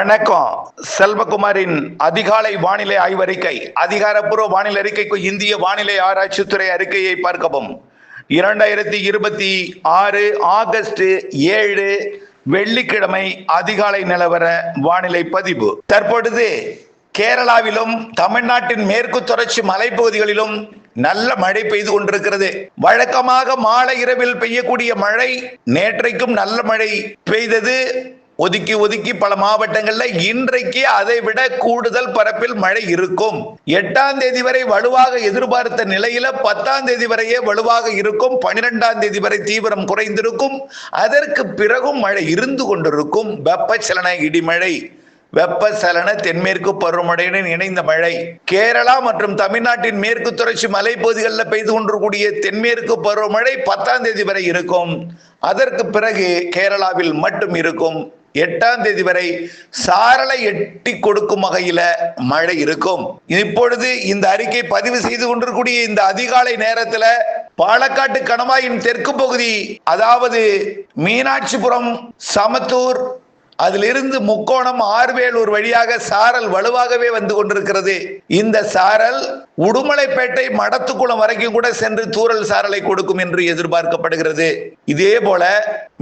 வணக்கம். செல்வகுமாரின் அதிகாலை வானிலை ஆய்வறிக்கை. அதிகாரப்பூர்வ வானிலை அறிக்கைக்கு இந்திய வானிலை ஆராய்ச்சித்துறை அறிக்கையை பார்க்கவும். 2026 ஆகஸ்ட் 7 வெள்ளிக்கிழமை அதிகாலை நிலவர வானிலை பதிவு. தற்பொழுது கேரளாவிலும் தமிழ்நாட்டின் மேற்கு தொடர்ச்சி மலைப்பகுதிகளிலும் நல்ல மழை பெய்து கொண்டிருக்கிறது. வழக்கமாக மாலை இரவில் பெய்யக்கூடிய மழை நேற்றைக்கும் நல்ல மழை பெய்தது. ஒதுக்கி ஒதுக்கி பல மாவட்டங்கள்ல இன்றைக்கு அதை விட கூடுதல் பரப்பில் மழை இருக்கும். 8ஆம் தேதி வரை வலுவாக எதிர்பார்த்த நிலையில 10ஆம் தேதி வரையே வலுவாக இருக்கும். 12ஆம் தேதி வரை தீவிரம் குறைந்திருக்கும். அதற்கு பிறகும் மழை இருந்து கொண்டிருக்கும். வெப்பச்சலன இடிமழை, வெப்பசலன தென்மேற்கு பருவமழையுடன் இணைந்த மழை. கேரளா மற்றும் தமிழ்நாட்டின் மேற்கு தொடர்ச்சி மலைப்பகுதிகளில் பெய்து கொண்டிருக்கூடிய தென்மேற்கு பருவமழை 10ஆம் தேதி வரை இருக்கும். அதற்கு பிறகு கேரளாவில் மட்டும் இருக்கும். 8ஆம் தேதி வரை சாரலை எட்டி கொடுக்கும் வகையில மழை இருக்கும். இப்பொழுது இந்த அறிக்கை பதிவு செய்து கொண்டிருக்கூடிய இந்த அதிகாலை நேரத்துல பாலக்காட்டு கணவாயின் தெற்கு பகுதி, அதாவது மீனாட்சிபுரம், சமத்தூர், அதிலிருந்து முக்கோணம், ஆர்வேலூர் வழியாக சாரல் வலுவாகவே வந்து கொண்டிருக்கிறது. இந்த சாரல் உடுமலைப்பேட்டை, மடத்துக்குளம் வரைக்கும் கூட சென்று தூறல் சாரலை கொடுக்கும் என்று எதிர்பார்க்கப்படுகிறது. இதே போல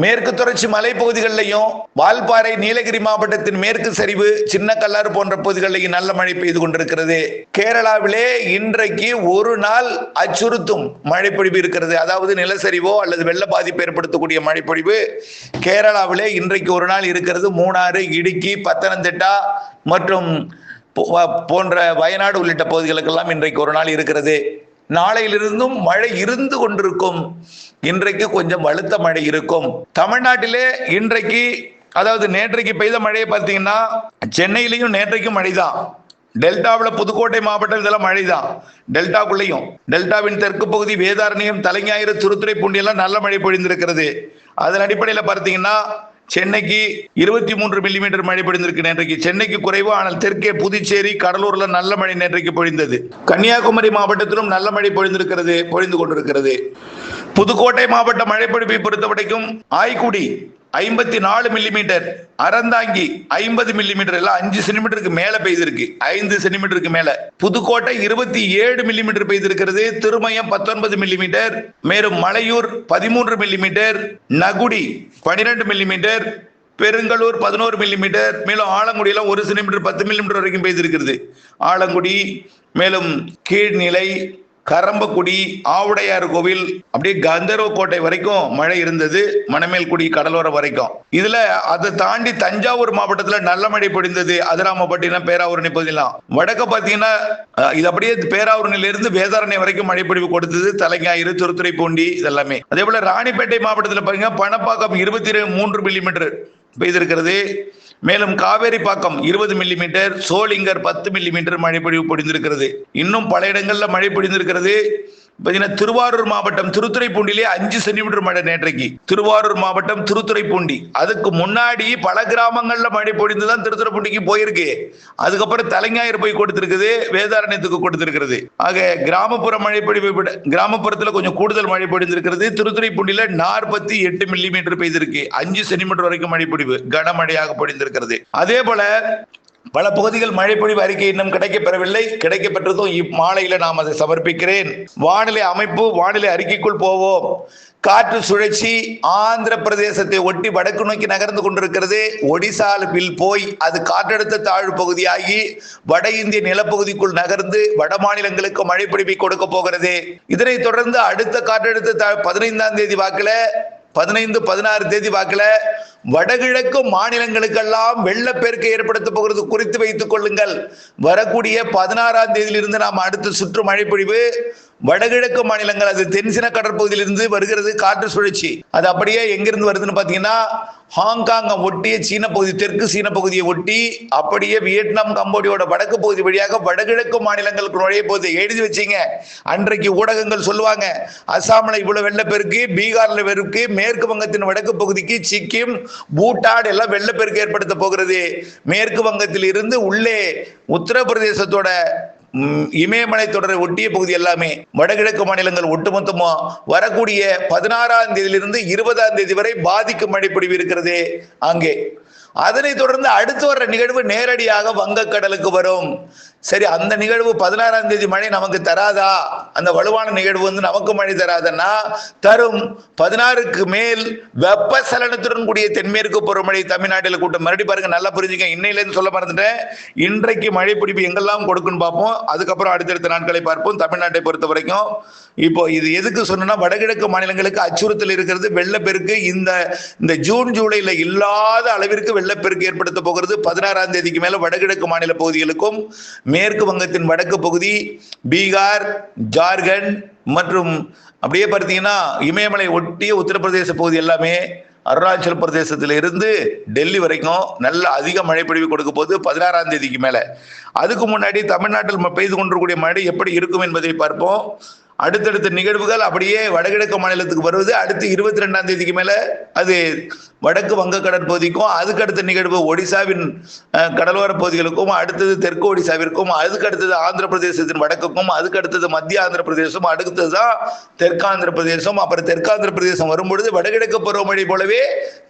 மேற்கு தொடர்ச்சி மலைப்பகுதிகளிலையும் வால்பாறை, நீலகிரி மாவட்டத்தின் மேற்கு சரிவு, சின்ன கல்லாறு போன்ற பகுதிகளிலும் நல்ல மழை பெய்து கொண்டிருக்கிறது. கேரளாவிலே இன்றைக்கு ஒரு நாள் அச்சுறுத்தும் மழைப்பொழிவு இருக்கிறது. அதாவது நிலச்சரிவோ அல்லது வெள்ள பாதிப்பு ஏற்படுத்தக்கூடிய மழைப்பொழிவு கேரளாவிலே இன்றைக்கு ஒரு நாள் இருக்கிறது. மூணாறு, இடுக்கி, பத்தனந்திட்டா மற்றும் போன்ற வயநாடு உள்ளிட்ட பகுதிகளுக்கெல்லாம் இன்றைக்கு ஒரு நாள் இருக்கிறது. நாளையிலிருந்தும் மழை இருந்து கொண்டிருக்கும். இன்றைக்கு கொஞ்சம் வலுத்த மழை இருக்கும். தமிழ்நாட்டிலே இன்றைக்கு, அதாவது நேற்றைக்கு பெய்த மழையை பார்த்தீங்கன்னா சென்னையிலையும் நேற்றைக்கும் மழைதான். டெல்டாவில் புதுக்கோட்டை மாவட்டம் இதெல்லாம் மழைதான். டெல்டாக்குள்ளேயும், டெல்டாவின் தெற்கு பகுதி வேதாரண்யம், தலைஞாயிறு, திருத்துறைப்பூண்டி எல்லாம் நல்ல மழை பொழிந்திருக்கிறது. அதன் அடிப்படையில் பார்த்தீங்கன்னா சென்னைக்கு 23 மில்லிமீட்டர் மழை பொழிந்திருக்கு நேற்றைக்கு. சென்னைக்கு குறைவு, ஆனால் தெற்கே புதுச்சேரி, கடலூர்ல நல்ல மழை நேற்றைக்கு பொழிந்தது. கன்னியாகுமரி மாவட்டத்திலும் நல்ல மழை பொழிந்து கொண்டிருக்கிறது. புதுக்கோட்டை மாவட்ட மழைப்பொழிவை பொறுத்தவரைக்கும் ஆய்க்குடி 54 மில்லிமீட்டர், அறந்தாங்கி 50 மில்லிமீட்டர், எல்லாம் 5 சென்டிமீட்டருக்கு மேல பெய்திருக்கு. 5 சென்டிமீட்டருக்கு மேல. புதுக்கோட்டை 27 மில்லிமீட்டர் பெய்திருக்கிறது. திருமயம் 19 மில்லிமீட்டர், மேலும் Malaiyur 13 millimetre, Nagudi 12 millimetre, Perungalur 11 millimetre, மேலும் ஆலங்குடியில 1 சென்டிமீட்டர் 10 மில்லிமீட்டர் வரைக்கும் பெய்திருக்கிறது. ஆலங்குடி, மேலும் கீழ்நிலை, கரம்பக்குடி, ஆவுடையார் கோவில், அப்படியே கந்தர்வ கோட்டை வரைக்கும் மழை இருந்தது. மணமேல்குடி கடலோரம் வரைக்கும். இதுல அதை தாண்டி தஞ்சாவூர் மாவட்டத்துல நல்ல மழை பொழிந்தது. அதிராமப்பட்டினம், பேராவூரணி பகுதியெல்லாம். வடக்க பாத்தீங்கன்னா இது அப்படியே பேராவூரணில இருந்து வேதாரண்யம் வரைக்கும் மழை பொழிவு கொடுத்தது. தலைஞாயிறு, திருத்துறைப்பூண்டி இதெல்லாமே. அதே போல ராணிப்பேட்டை மாவட்டத்தில் பாத்தீங்கன்னா பணப்பாக்கம் 23 மில்லிமீட்டர் பெய்திருக்கிறது. மேலும் காவேரிப்பாக்கம் 20 மில்லிமீட்டர், சோளிங்கர் 10 மில்லிமீட்டர் மழை பொழிவு பொழிந்திருக்கிறது. இன்னும் பல இடங்கள்ல மழை பொழிந்திருக்கிறது. திருவாரூர் மாவட்டம் திருத்துறைப்பூண்டிலே 5 சென்டிமீட்டர் மழை நேற்றைக்கு. திருவாரூர் மாவட்டம் திருத்துறைப்பூண்டி. அதுக்கு முன்னாடி பல கிராமங்கள்ல மழை பொழிந்துதான் திருத்துறைப்பூண்டிக்கு போயிருக்கு. அதுக்கப்புறம் தலைஞாயிறு போய் கொடுத்திருக்குது, வேதாரண்யத்துக்கு கொடுத்திருக்கிறது. ஆக கிராமப்புற மழை பொழிவை விட கிராமப்புறத்துல கொஞ்சம் கூடுதல் மழை பொழிந்திருக்கிறது. திருத்துறைப்பூண்டில 48 மில்லிமீட்டர் பெய்திருக்கு. 5 சென்டிமீட்டர் வரைக்கும் மழை பொழிவு கனமழையாக பொழிந்திருக்கிறது. அதே போல பல பகுதிகள் மழை பொழிவு அறிக்கை இன்னும் கிடைக்கப்பெறவில்லை. கிடைக்கப்பெற்றதும் இம்மாலையில நாம் அதை சமர்ப்பிக்கிறேன். வானிலை அமைப்பு, வானிலை அறிக்கைக்குள் போவோம். காற்று சுழற்சி ஆந்திர பிரதேசத்தை ஒட்டி வடக்கு நோக்கி நகர்ந்து கொண்டிருக்கிறது. ஒடிசாவில் போய் அது காற்றழுத்த தாழ்வு பகுதியாகி வட இந்திய நிலப்பகுதிக்குள் நகர்ந்து வட மாநிலங்களுக்கு மழை பொழிவை கொடுக்க போகிறது. இதனைத் தொடர்ந்து அடுத்த காற்றழுத்த 15ஆம் தேதி வாக்குல 15, 16 தேதி வாக்குல வடகிழக்கு மாநிலங்களுக்கெல்லாம் வெள்ளப்பெருக்கை ஏற்படுத்த போகிறது குறித்து வைத்துக் கொள்ளுங்கள். வரக்கூடிய 16ஆம் தேதியிலிருந்து நாம் அடுத்த சுற்று மழை பொழிவு வடகிழக்கு மாநிலங்கள், அது தென்சின கடற்பகுதியிலிருந்து வருகிறது காற்று சுழற்சி. அது அப்படியே எங்கிருந்து வருதுன்னு பாத்தீங்கன்னா ஹாங்காங் ஒட்டிய சீன பகுதி, தெற்கு சீன பகுதியை ஒட்டி அப்படியே வியட்நாம், கம்போடியோட வடக்கு பகுதி வழியாக வடகிழக்கு மாநிலங்களுக்கு நுழைய போகுது. எழுதி வச்சீங்க. அன்றைக்கு ஊடகங்கள் சொல்லுவாங்க அசாம்ல இவ்வளவு வெள்ளப்பெருக்கு, பீகார்ல வெறுக்கு, மேற்கு வங்கத்தின் வடக்கு பகுதிக்கு சிக்கிம், பூட்டான் எல்லாம் வெள்ளப்பெருக்கு ஏற்படுத்த போகிறது. மேற்கு வங்கத்தில் இருந்து உள்ளே உத்தரப்பிரதேசத்தோட இமயமலை தொடரை ஒட்டிய பகுதி எல்லாமே வடகிழக்கு மாநிலங்கள் ஒட்டுமொத்தமா வரக்கூடிய 16ஆம் தேதியிலிருந்து 20ஆம் தேதி வரை பாதிக்கும் மழை பொழிவு இருக்கிறது. அங்கே அதனை தொடர்ந்து அடுத்து வர்ற நிகழ்வு நேரடியாக வங்கக்கடலுக்கு வரும். சரி, அந்த நிகழ்வு 16ஆம் தேதி மழை நமக்கு தராதா? அந்த வலுவான நிகழ்வு நமக்கு மழை தராதன்னா தரும். 16க்கு மேல் வெப்பசலனத்துடன் கூடிய தென்மேற்கு பருவமழை தமிழ்நாட்டில் கூட்டம். மறுபடியும் பாருங்க, நல்லா புரிஞ்சுங்க. இன்னையிலேருந்து சொல்ல மறந்துட்டேன். இன்றைக்கு மழை பிடிப்பு எங்கெல்லாம் கொடுக்குன்னு பார்ப்போம். அதுக்கப்புறம் அடுத்தடுத்த நாட்களை பார்ப்போம். தமிழ்நாட்டை பொறுத்த வரைக்கும் இப்போ இது எதுக்கு சொன்னா, வடகிழக்கு மாநிலங்களுக்கு அச்சுறுத்தல் இருக்கிறது. வெள்ளப்பெருக்கு இந்த ஜூன் ஜூலைல இல்லாத அளவிற்கு வெள்ளப்பெருக்கு ஏற்படுத்த போகிறது. 16ஆம் தேதிக்கு மேல வடகிழக்கு மாநில பகுதிகளுக்கும் மேற்கு வங்கத்தின் வடக்கு பகுதி, பீகார், ஜார்க்கண்ட் மற்றும் அப்படியே பார்த்தீங்கன்னா இமயமலை ஒட்டிய உத்தரப்பிரதேச பகுதி எல்லாமே, அருணாச்சல பிரதேசத்தில் இருந்து டெல்லி வரைக்கும் நல்ல அதிக மழை பொழிவு கொடுக்க போது 16ஆம் தேதிக்கு மேல. அதுக்கு முன்னாடி தமிழ்நாட்டில் பெய்து கொண்டிருக்கூடிய மழை எப்படி இருக்கும் என்பதை பார்ப்போம். அடுத்தடுத்த நிகழ்வுகள் அப்படியே வடகிழக்கு மாநிலத்துக்கு வருவது. அடுத்து 22ஆம் தேதிக்கு மேல அது வடக்கு வங்க கடற்பகுதிக்கும், அதுக்கு அடுத்த நிகழ்வு ஒடிசாவின் கடலோர பகுதிகளுக்கும், அடுத்தது தெற்கு ஒடிசாவிற்கும், அதுக்கு அடுத்தது ஆந்திர பிரதேசத்தின் வடக்குக்கும், அதுக்கு அடுத்தது மத்திய ஆந்திர பிரதேசம், அடுத்ததுதான் தெற்காந்திர பிரதேசம். அப்புறம் தெற்காந்திர பிரதேசம் வரும்பொழுது வடகிழக்கு பருவமழை போலவே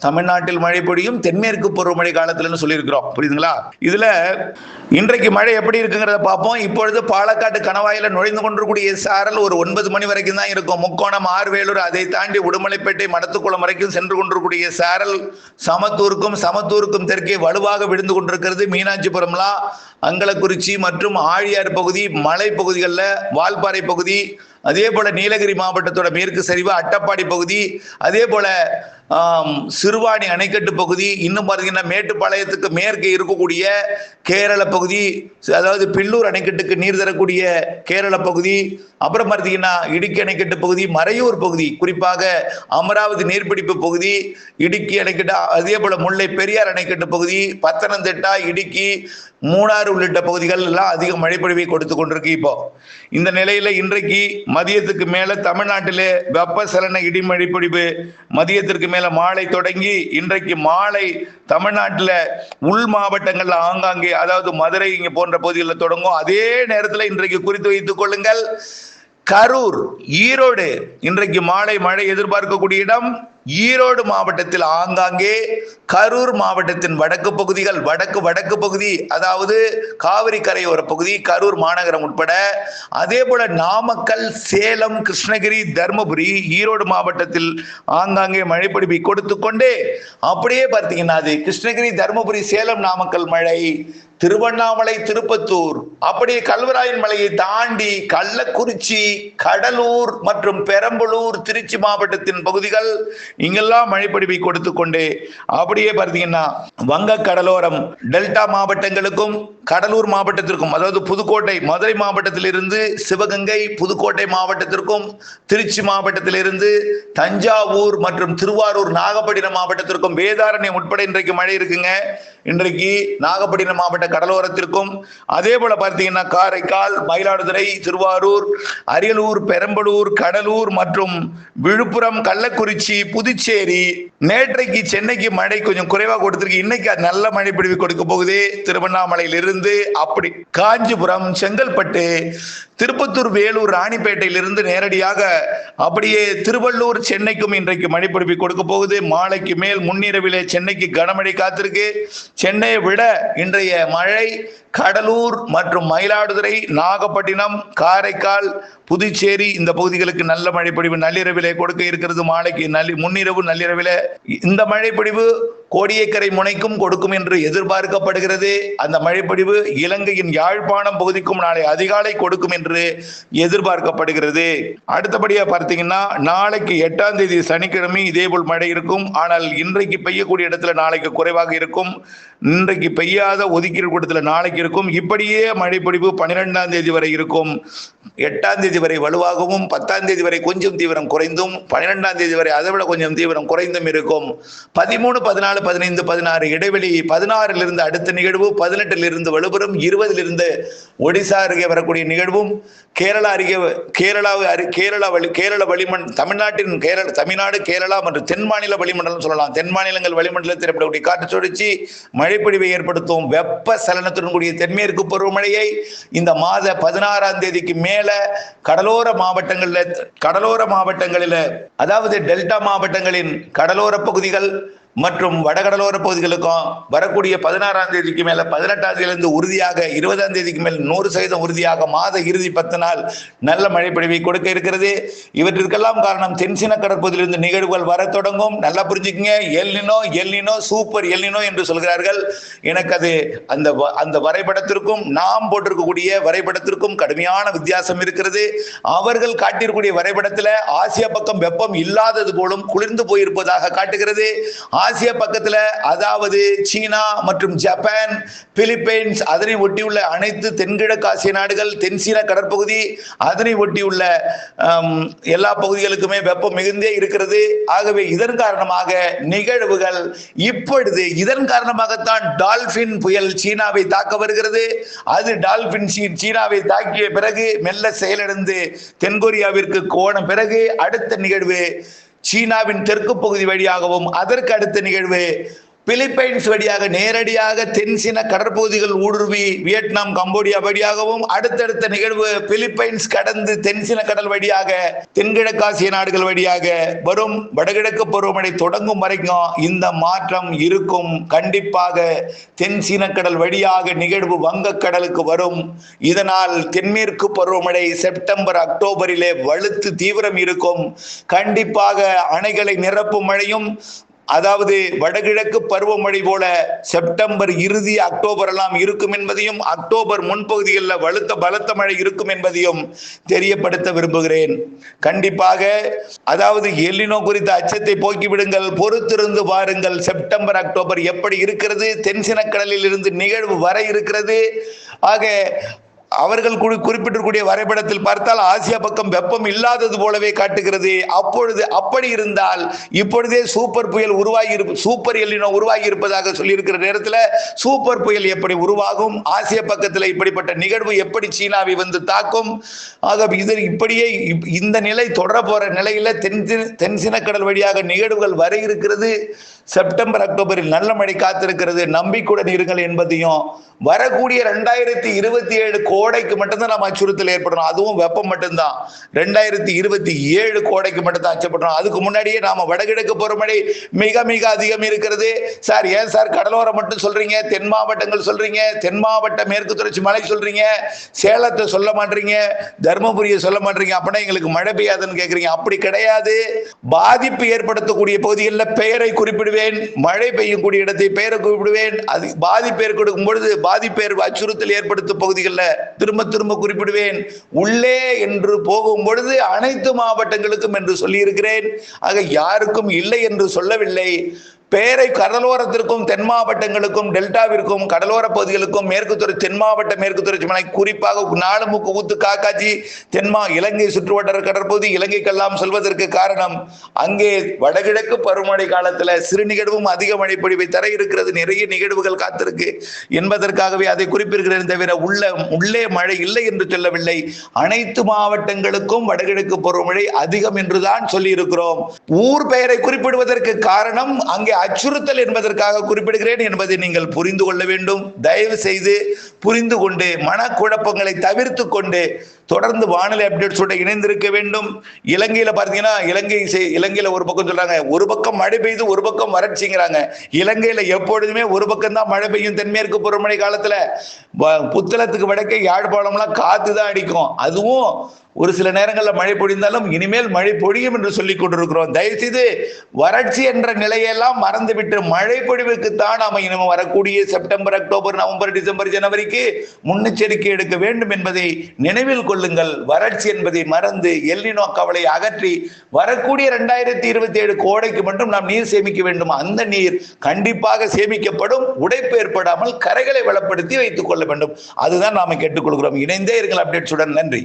தமிழ்நாட்டில் மழை பொழியும் தென்மேற்கு பருவமழை காலத்துல சொல்லியிருக்கிறோம். புரியுதுங்களா? இதுல இன்றைக்கு மழை எப்படி இருக்குங்கிறத பார்ப்போம். இப்பொழுது பாலக்காட்டு கணவாயில நுழைந்து கொண்டிருக்கூடிய சாரல் ஒரு 9 மணி வரைக்கும் தான் இருக்கும். முக்கோணம், ஆர்வேலூர், அதை தாண்டி உடுமலைப்பேட்டை, மடத்துக்குளம் வரைக்கும் சென்று கொண்டிருக்கூடிய சாரல் சமத்தூருக்கும் தெற்கே வலுவாக விழுந்து கொண்டிருக்கிறது. மீனாட்சிபுரம்லாம், அங்கலக்குறிச்சி மற்றும் ஆழியார் பகுதி, மலை பகுதிகளில் வால்பாறை பகுதி, அதே போல நீலகிரி மாவட்டத்தோட மேற்கு சரிவு அட்டப்பாடி பகுதி, அதே போல சிறுவாணி அணைக்கட்டு பகுதி, இன்னும் பார்த்தீங்கன்னா மேட்டுப்பாளையத்துக்கு மேற்கே இருக்கக்கூடிய கேரள பகுதி, அதாவது பில்லூர் அணைக்கட்டுக்கு நீர் தரக்கூடிய கேரள பகுதி, அப்புறம் பார்த்தீங்கன்னா இடுக்கி அணைக்கட்டு பகுதி, மறையூர் பகுதி, குறிப்பாக அமராவதி நீர்பிடிப்பு பகுதி, இடுக்கி அணைக்கட்டு, அதே போல முல்லை பெரியார் அணைக்கட்டு பகுதி, பத்தனந்திட்டா, இடுக்கி, மூணாறு உள்ளிட்ட பகுதிகள் எல்லாம் அதிக மழைப்பொழிவை கொடுத்து கொண்டிருக்கு. இப்போ இந்த நிலையில இன்றைக்கு மதியத்துக்கு மேல தமிழ்நாட்டிலே வெப்பசலன இடிமழை பொழிவு மதியத்திற்கு மேல மாலை தொடங்கி இன்றைக்கு மாலை தமிழ்நாட்டில் உள் மாவட்டங்கள்ல ஆங்காங்கே, அதாவது மதுரை இங்க போன்ற பகுதிகளில் தொடங்கும். அதே நேரத்தில் இன்றைக்கு குறித்து வைத்துக் கொள்ளுங்கள், கரூர், ஈரோடு இன்றைக்கு மாலை மழை எதிர்பார்க்கக்கூடிய இடம் ஈரோடு மாவட்டத்தில் ஆங்காங்கே, கரூர் மாவட்டத்தின் வடக்கு பகுதிகள், வடக்கு பகுதி, அதாவது காவிரி கரையோர பகுதி, கரூர் மாநகரம் உட்பட, அதே போல நாமக்கல், சேலம், கிருஷ்ணகிரி, தர்மபுரி, ஈரோடு மாவட்டத்தில் ஆங்காங்கே மழைப்பொழிவை கொடுத்து கொண்டே அப்படியே பார்த்தீங்கன்னா அது கிருஷ்ணகிரி, தர்மபுரி, சேலம், நாமக்கல் மழை, திருவண்ணாமலை, திருப்பத்தூர், அப்படியே கல்வராயன் மலையை தாண்டி கள்ளக்குறிச்சி, கடலூர் மற்றும் பெரம்பலூர், திருச்சி மாவட்டத்தின் பகுதிகள் இங்கெல்லாம் மழைப்பொழிவை கொடுத்து கொண்டே அப்படியே பார்த்தீங்கன்னா வங்க கடலோரம் டெல்டா மாவட்டங்களுக்கும் கடலூர் மாவட்டத்திற்கும், அதாவது புதுக்கோட்டை, மதுரை மாவட்டத்திலிருந்து சிவகங்கை, புதுக்கோட்டை மாவட்டத்திற்கும், திருச்சி மாவட்டத்திலிருந்து தஞ்சாவூர் மற்றும் திருவாரூர், நாகப்பட்டினம் மாவட்டத்திற்கும், வேதாரண்யம் உட்பட இன்றைக்கு மழை இருக்குங்க. இன்றைக்கு நாகப்பட்டினம் மாவட்ட கடலோரத்திற்கும், அதே போல பார்த்தீங்கன்னா காரைக்கால், மயிலாடுதுறை, திருவாரூர், அரியலூர், பெரம்பலூர், கடலூர் மற்றும் விழுப்புரம், கள்ளக்குறிச்சி, புதுச்சேரி, நேற்றைக்கு சென்னைக்கு மழை கொஞ்சம் குறைவாக கொடுத்திருக்கு. இன்னைக்கு நல்ல மழை பிடிவு கொடுக்க போகுது. திருவண்ணாமலையிலிருந்து அப்படி காஞ்சிபுரம், செங்கல்பட்டு, திருப்பத்தூர், வேலூர், ராணிப்பேட்டையிலிருந்து நேரடியாக அப்படியே திருவள்ளூர், சென்னைக்கும் இன்றைக்கு மழைப்பொழிவு கொடுக்க போகுது. மாலைக்கு மேல் முன்னிரவிலே சென்னைக்கு கனமழை காத்திருக்கு. சென்னையை விட இன்றைய மழை கடலூர் மற்றும் மயிலாடுதுறை, நாகப்பட்டினம், காரைக்கால், புதுச்சேரி இந்த பகுதிகளுக்கு நல்ல மழைப்பொழிவு நள்ளிரவிலே கொடுக்க இருக்கிறது. மாலைக்கு முன்னிரவு நள்ளிரவிலே இந்த மழைப்பொழிவு கோடியக்கரை முனைக்கும் கொடுக்கும் என்று எதிர்பார்க்கப்படுகிறது. அந்த மழைப்பொழிவு இலங்கையின் யாழ்ப்பாணம் பகுதிக்கும் நாளை அதிகாலை கொடுக்கும் என்று எதிர்பார்க்கப்படுகிறது. அடுத்தபடியா பார்த்தீங்கன்னா நாளைக்கு 8ஆம் தேதி சனிக்கிழமை இதேபோல் மழை இருக்கும். ஆனால் இன்றைக்கு பெய்யக்கூடிய இடத்துல நாளைக்கு குறைவாக இருக்கும். இன்றைக்கு பெய்யாத ஒதுக்கீடு கூட்டத்தில் நாளைக்கு இருக்கும். இப்படியே மழைப்பொழிவு 12ஆம் தேதி வரை இருக்கும். 8ஆம் தேதி வரை வலுவாகவும், 10ஆம் தேதி வரை கொஞ்சம் தீவிரம் குறைந்தும், 12ஆம் தேதி வரை அதை விட கொஞ்சம் தீவிரம் குறைந்தும் இருக்கும். 13, 14, 15, 16 இடைவெளி. 16 அடுத்த நிகழ்வு, 18 வலுப்பெறும், 20 ஒடிசா அருகே வரக்கூடிய நிகழ்வும், கேரளா அருகே கேரள வளிமண் தமிழ்நாடு, கேரளா மற்றும் தென் மாநில வளிமண்டலம் சொல்லலாம். தென் மாநிலங்கள் வளிமண்டலத்தில் ஏற்படக்கூடிய காற்று சுழற்சி மழைப்பொழிவை ஏற்படுத்தும். வெப்ப சலனத்துடன் கூடிய தென்மேற்கு பருவமழையை இந்த மாத 16ஆம் தேதிக்கு மேல கடலோர மாவட்டங்களில், அதாவது டெல்டா மாவட்டங்களின் கடலோர பகுதிகள், மற்றும் வடகடலோர பகுதிகளுக்கும் வரக்கூடிய 16ஆம் தேதிக்கு மேல 18ஆம் தேதியிலிருந்து உறுதியாக 20ஆம் தேதிக்கு மேல் 100% உறுதியாக மாத இறுதி 10 நாள் நல்ல மழை பொழிவை கொடுக்க இருக்கிறது. இவற்றிற்கெல்லாம் காரணம் தென்சீன கடற்பகுதியிலிருந்து நிகழ்வுகள் வர தொடங்கும். நல்லா புரிஞ்சுக்கங்க. எல்னினோ சூப்பர் எல்னினோ என்று சொல்கிறார்கள். எனக்கு அது அந்த வரைபடத்திற்கும் நாம் போட்டிருக்கக்கூடிய வரைபடத்திற்கும் கடுமையான வித்தியாசம் இருக்கிறது. அவர்கள் காட்டியிருக்கூடிய வரைபடத்தில் ஆசியா பக்கம் வெப்பம் இல்லாதது போலும் குளிர்ந்து போயிருப்பதாக காட்டுகிறது. ஆசியா பக்கத்துல அதாவது சீனா மற்றும் ஜப்பான், பிலிப்பைன்ஸ், அதனை ஒட்டியுள்ள அனைத்து தென்கிழக்கு ஆசிய நாடுகள், தென்சீன கடற்பகுதி, அதனை ஒட்டியுள்ள எல்லா பகுதிகளுக்குமே வெப்பம் மிகுந்தே இருக்கிறது. ஆகவே இதன் காரணமாக நிகழ்வுகள் இப்பொழுது இதன் காரணமாகத்தான் டால்பின் புயல் சீனாவை தாக்க வருகிறது. அது டால்பின் சீனாவை தாக்கிய பிறகு மெல்ல செயலிழந்து தென்கொரியாவிற்கு போன பிறகு அடுத்த நிகழ்வு சீனாவின் தெற்கு பகுதி வழியாகவும் அதற்கு அடுத்த நிகழ்வு பிலிப்பைன்ஸ் வழியாக நேரடியாக தென்சீன கடற்பகுதிகள் ஊடுருவி வியட்நாம், கம்போடியா வழியாகவும் அடுத்தடுத்த நிகழ்வு பிலிப்பைன்ஸ் கடந்து தென்சீன கடல் வழியாக தென்கிழக்காசிய நாடுகள் வழியாக வரும். வடகிழக்கு பருவமழை தொடங்கும் வரைக்கும் இந்த மாற்றம் இருக்கும். கண்டிப்பாக தென்சீன கடல் வழியாக நிகழ்வு வங்கக்கடலுக்கு வரும். இதனால் தென்மேற்கு பருவமழை செப்டம்பர், அக்டோபரிலே வலுத்து தீவிரம் இருக்கும். கண்டிப்பாக அணைகளை நிரப்பும் மழையும், அதாவது வடகிழக்கு பருவமழை போல செப்டம்பர் இறுதி அக்டோபர் எல்லாம் இருக்கும் என்பதையும், அக்டோபர் முன்பகுதிகளில் பலத்த மழை இருக்கும் என்பதையும் தெரியப்படுத்த விரும்புகிறேன். கண்டிப்பாக அதாவது எல்னினோ குறித்த அச்சத்தை போக்கிவிடுங்கள், பொறுத்திருந்து பாருங்கள். செப்டம்பர் அக்டோபர் எப்படி இருக்கிறது, தென்சீன கடலில் இருந்து நிகழ்வு வர இருக்கிறது. ஆக அவர்கள் குறிப்பிட்டிருக்கூடிய வரைபடத்தில் பார்த்தால் ஆசியா பக்கம் வெப்பம் இல்லாதது போலவே காட்டுகிறது. அப்பொழுது அப்படி இருந்தால் இப்பொழுதே சூப்பர் புயல் சூப்பர் எல்னினோ உருவாகி இருப்பதாக சொல்லியிருக்கிற நேரத்தில் சூப்பர் புயல் எப்படி உருவாகும், ஆசிய பக்கத்தில் இப்படிப்பட்ட நிகழ்வு எப்படி சீனாவை வந்து தாக்கும். ஆக இதில் இப்படியே இந்த நிலை தொடர போற நிலையில தென்சீன கடல் வழியாக நிகழ்வுகள் வர இருக்கிறது. செப்டம்பர் அக்டோபரில் நல்ல மழை காத்திருக்கிறது. நம்பிக்கையுடன் இருங்கள் என்பதையும், வரக்கூடிய 2027 கோடைக்கு மட்டும்தான் நம்ம அச்சுறுத்தல் ஏற்படணும். அதுவும் வெப்பம் மட்டும்தான். 2027 கோடைக்கு மட்டும்தான் அச்சப்படணும். அதுக்கு முன்னாடியே நாம வடகிழக்கு பருவமழை மிக மிக அதிகம் இருக்கிறது. சார் ஏன் சார் கடலோரம் மட்டும் சொல்றீங்க, தென் மாவட்டங்கள் சொல்றீங்க, தென் மாவட்ட மேற்கு தொடர்ச்சி மலை சொல்றீங்க, சேலத்தை சொல்ல மாட்டீங்க, தர்மபுரியை சொல்ல மாட்டீங்க, அப்படின்னா எங்களுக்கு மழை பெய்யாதுன்னு கேட்குறீங்க. அப்படி கிடையாது. பாதிப்பு ஏற்படுத்தக்கூடிய பகுதிகளில் பெயரை குறிப்பிடுவேன், மழை பெய்யக்கூடிய இடத்தை பெயரை குறிப்பிடுவேன். அது பாதிப்பு ஏற்படும் பொழுது பாதிப்பு அச்சுறுத்தல் ஏற்படுத்தும் பகுதிகளில் திரும்ப திரும்ப குறிப்பிடுவேன். உள்ளே என்று போகும் பொழுது அனைத்து மாவட்டங்களுக்கும் என்று சொல்லி இருக்கிறேன். ஆக யாருக்கும் இல்லை என்று சொல்லவில்லை. பெயரை கடலோரத்திற்கும் தென் மாவட்டங்களுக்கும் டெல்டாவிற்கும் கடலோர பகுதிகளுக்கும் தென் மாவட்ட மேற்கு தொடர்ச்சி மலை குறிப்பாக நாலுமுக்கு ஊத்து காக்காச்சி இலங்கை சுற்றுவட்டார கடற்பகுதி இலங்கைக்கெல்லாம் சொல்வதற்கு காரணம் அங்கே வடகிழக்கு பருவமழை காலத்துல சிறு நிகழ்வும் அதிக மழை பொழிவை தர இருக்கிறது. நிறைய நிகழ்வுகள் காத்திருக்கு என்பதற்காகவே அதை குறிப்பிடுகிறேன். தவிர உள்ளே மழை இல்லை என்று சொல்லவில்லை. அனைத்து மாவட்டங்களுக்கும் வடகிழக்கு பருவமழை அதிகம் என்றுதான் சொல்லி இருக்கிறோம். ஊர் பெயரை குறிப்பிடுவதற்கு காரணம் அங்கே அச்சுறுத்தல் என்பதற்காக குறிப்பிடுகிறேன் என்பதை நீங்கள் புரிந்து கொள்ள வேண்டும். தயவு செய்து புரிந்து கொண்டு மனக்குழப்பங்களை தவிர்த்து கொண்டு தொடர்ந்து வானிலை அப்டேட்ஸோட இணைந்திருக்க வேண்டும். இலங்கையில பாத்தீங்கன்னா இலங்கையில ஒரு பக்கம் சொல்றாங்க, ஒரு பக்கம் மழை பெய்து ஒரு பக்கம் வறட்சிங்கிறாங்க. இலங்கையில எப்பொழுதுமே ஒரு பக்கம் தான் மழை பெய்யும். தென்மேற்கு பருவமழை காலத்துல புத்தளத்துக்கு வடக்கே யாழ்ப்பாணம்லாம் காத்து தான் அடிக்கும். அதுவும் ஒரு சில நேரங்களில் மழை பொழிந்தாலும் இனிமேல் மழை பொழியும் என்று சொல்லிக் கொண்டிருக்கிறோம். தயவுசெய்து வறட்சி என்ற நிலையெல்லாம் மறந்துவிட்டு மழை பொழிவுக்கு தான் நாம இனிமே வரக்கூடிய செப்டம்பர், அக்டோபர், நவம்பர், டிசம்பர், ஜனவரிக்கு முன்னெச்சரிக்கை எடுக்க வேண்டும் என்பதை நினைவில் கொள்ளுங்கள். வறட்சி என்பதை மறந்து எல்னினோ கவலை அகற்றி வரக்கூடிய 2027 கோடைக்கு மட்டும் நாம் நீர் சேமிக்க வேண்டும். அந்த நீர் கண்டிப்பாக சேமிக்கப்படும். உடைப்பு ஏற்படாமல் கரைகளை வளப்படுத்தி வைத்துக் கொள்ள வேண்டும். அதுதான் நாம கேட்டுக்கொள்கிறோம். இணைந்தே இருங்கள் அப்டேட்ஸுடன். நன்றி.